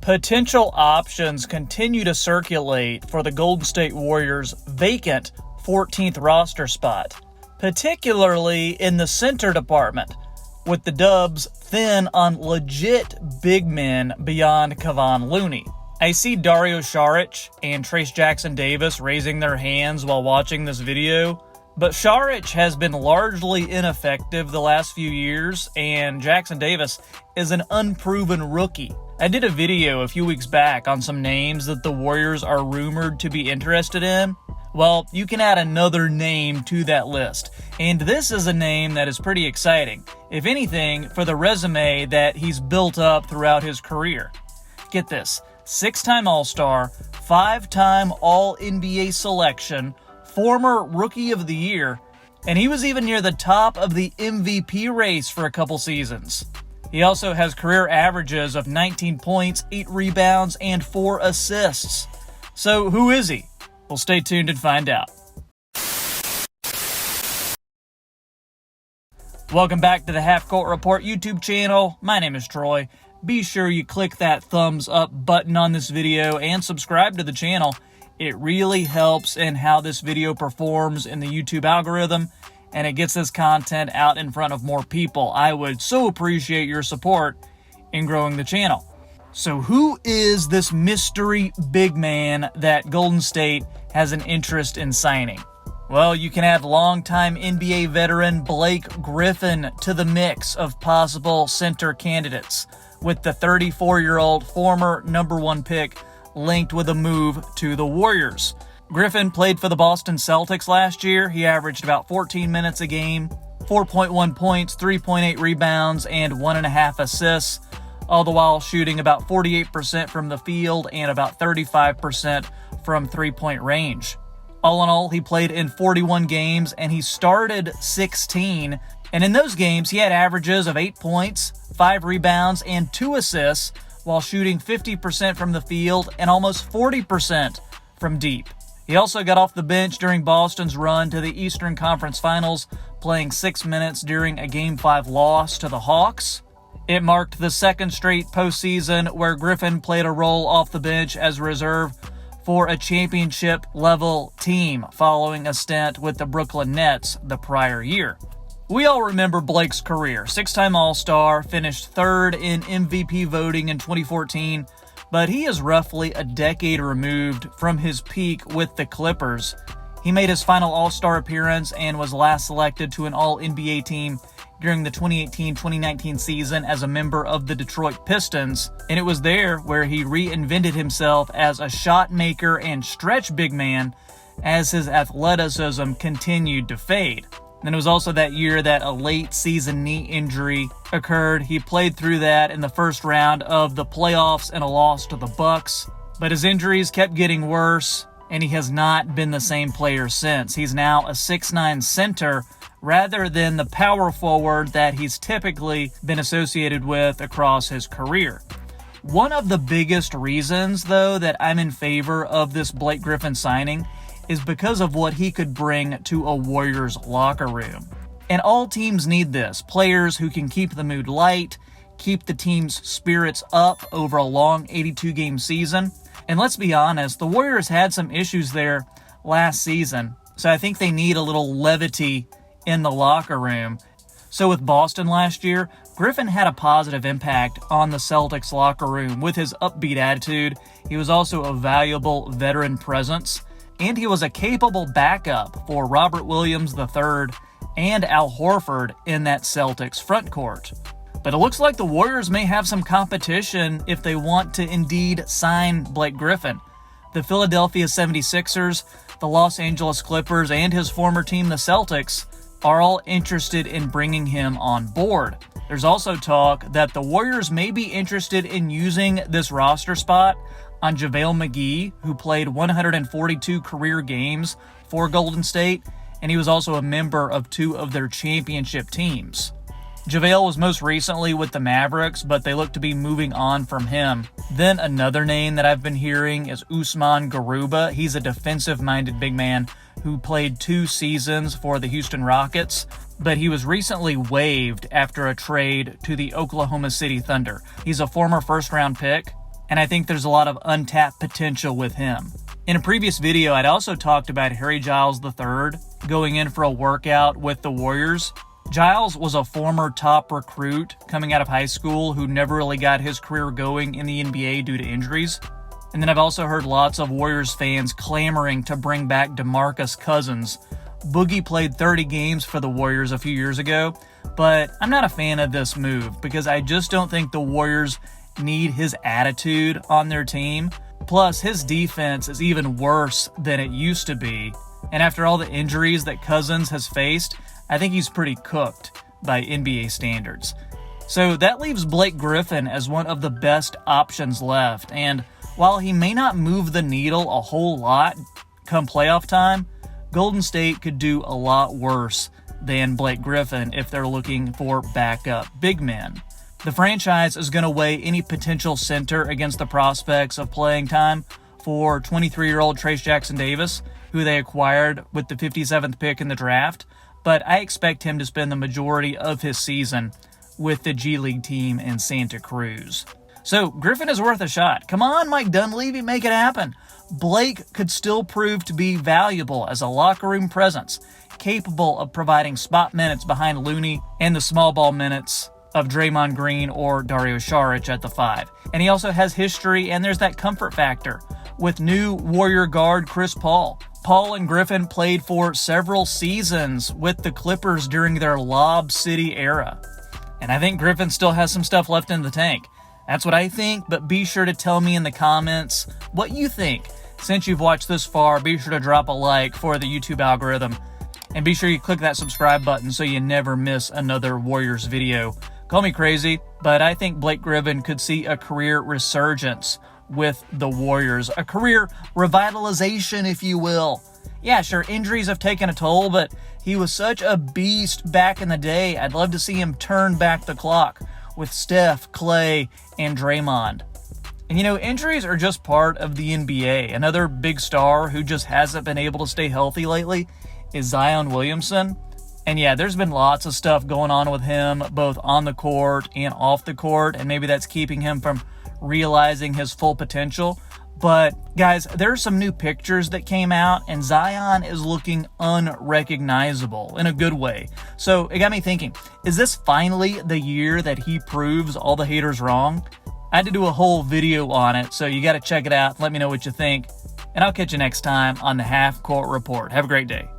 Potential options continue to circulate for the Golden State Warriors' vacant 14th roster spot, particularly in the center department, with the Dubs thin on legit big men beyond Kevon Looney. I see Dario Saric and Trayce Jackson-Davis raising their hands while watching this video, but Saric has been largely ineffective the last few years, and Jackson-Davis is an unproven rookie. I did a video a few weeks back on some names that the Warriors are rumored to be interested in. Well, you can add another name to that list, and this is a name that is pretty exciting, if anything, for the resume that he's built up throughout his career. Get this, 6-time All-Star, 5-time All-NBA selection, former Rookie of the Year, and he was even near the top of the MVP race for a couple seasons. He also has career averages of 19 points, 8 rebounds, and 4 assists. So who is he? Well, stay tuned and find out. Welcome back to the Half Court Report YouTube channel. My name is Troy. Be sure you click that thumbs up button on this video and subscribe to the channel. It really helps in how this video performs in the YouTube algorithm, and it gets this content out in front of more people. I would so appreciate your support in growing the channel. So who is this mystery big man that Golden State has an interest in signing? Well, you can add longtime NBA veteran Blake Griffin to the mix of possible center candidates, with the 34-year-old former #1 pick linked with a move to the Warriors. Griffin played for the Boston Celtics last year. He averaged about 14 minutes a game, 4.1 points, 3.8 rebounds, and 1.5 assists, all the while shooting about 48% from the field and about 35% from three-point range. All in all, he played in 41 games, and he started 16, and in those games, he had averages of 8 points, 5 rebounds, and 2 assists, while shooting 50% from the field and almost 40% from deep. He also got off the bench during Boston's run to the Eastern Conference Finals, playing 6 minutes during a Game 5 loss to the Hawks. It marked the second straight postseason where Griffin played a role off the bench as a reserve for a championship-level team, following a stint with the Brooklyn Nets the prior year. We all remember Blake's career. 6-time All-Star, finished third in MVP voting in 2014, but he is roughly a decade removed from his peak with the Clippers. He made his final All-Star appearance and was last selected to an All-NBA team during the 2018-2019 season as a member of the Detroit Pistons, and it was there where he reinvented himself as a shot maker and stretch big man as his athleticism continued to fade. And it was also that year that a late season knee injury occurred. He played through that in the first round of the playoffs in a loss to the Bucks, but his injuries kept getting worse, and he has not been the same player since. He's now a 6'9" center rather than the power forward that he's typically been associated with across his career. One of the biggest reasons, though, that I'm in favor of this Blake Griffin signing is because of what he could bring to a Warriors locker room. And all teams need this. Players who can keep the mood light, keep the team's spirits up over a long 82-game season. And let's be honest, the Warriors had some issues there last season, so I think they need a little levity in the locker room. So with Boston last year, Griffin had a positive impact on the Celtics locker room with his upbeat attitude. He was also a valuable veteran presence, and he was a capable backup for Robert Williams III and Al Horford in that Celtics front court. But it looks like the Warriors may have some competition if they want to indeed sign Blake Griffin. The Philadelphia 76ers, the Los Angeles Clippers, and his former team, the Celtics, are all interested in bringing him on board. There's also talk that the Warriors may be interested in using this roster spot on JaVale McGee, who played 142 career games for Golden State, and he was also a member of 2 of their championship teams. JaVale was most recently with the Mavericks, but they look to be moving on from him. Then another name that I've been hearing is Usman Garuba. He's a defensive-minded big man who played 2 seasons for the Houston Rockets, but he was recently waived after a trade to the Oklahoma City Thunder. He's a former first-round pick, and I think there's a lot of untapped potential with him. In a previous video, I'd also talked about Harry Giles III going in for a workout with the Warriors. Giles was a former top recruit coming out of high school who never really got his career going in the NBA due to injuries. And then I've also heard lots of Warriors fans clamoring to bring back DeMarcus Cousins. Boogie played 30 games for the Warriors a few years ago, but I'm not a fan of this move because I just don't think the Warriors need his attitude on their team. Plus, his defense is even worse than it used to be. And after all the injuries that Cousins has faced, I think he's pretty cooked by NBA standards. So that leaves Blake Griffin as one of the best options left. And while he may not move the needle a whole lot come playoff time, Golden State could do a lot worse than Blake Griffin if they're looking for backup big men. The franchise is going to weigh any potential center against the prospects of playing time for 23-year-old Trayce Jackson-Davis, who they acquired with the 57th pick in the draft, but I expect him to spend the majority of his season with the G League team in Santa Cruz. So Griffin is worth a shot. Come on, Mike Dunleavy, make it happen. Blake could still prove to be valuable as a locker room presence, capable of providing spot minutes behind Looney and the small ball minutes of Draymond Green or Dario Saric at the 5. And he also has history, and there's that comfort factor with new Warrior guard Chris Paul. Paul and Griffin played for several seasons with the Clippers during their Lob City era. And I think Griffin still has some stuff left in the tank. That's what I think, but be sure to tell me in the comments what you think. Since you've watched this far, be sure to drop a like for the YouTube algorithm. And be sure you click that subscribe button so you never miss another Warriors video. Call me crazy, but I think Blake Griffin could see a career resurgence with the Warriors. A career revitalization, if you will. Yeah, sure, injuries have taken a toll, but he was such a beast back in the day. I'd love to see him turn back the clock with Steph, Klay, and Draymond. And injuries are just part of the NBA. Another big star who just hasn't been able to stay healthy lately is Zion Williamson. And yeah, there's been lots of stuff going on with him, both on the court and off the court, and maybe that's keeping him from realizing his full potential. But guys, there are some new pictures that came out, and Zion is looking unrecognizable in a good way. So it got me thinking, is this finally the year that he proves all the haters wrong? I had to do a whole video on it, so you got to check it out. Let me know what you think, and I'll catch you next time on the Half Court Report. Have a great day.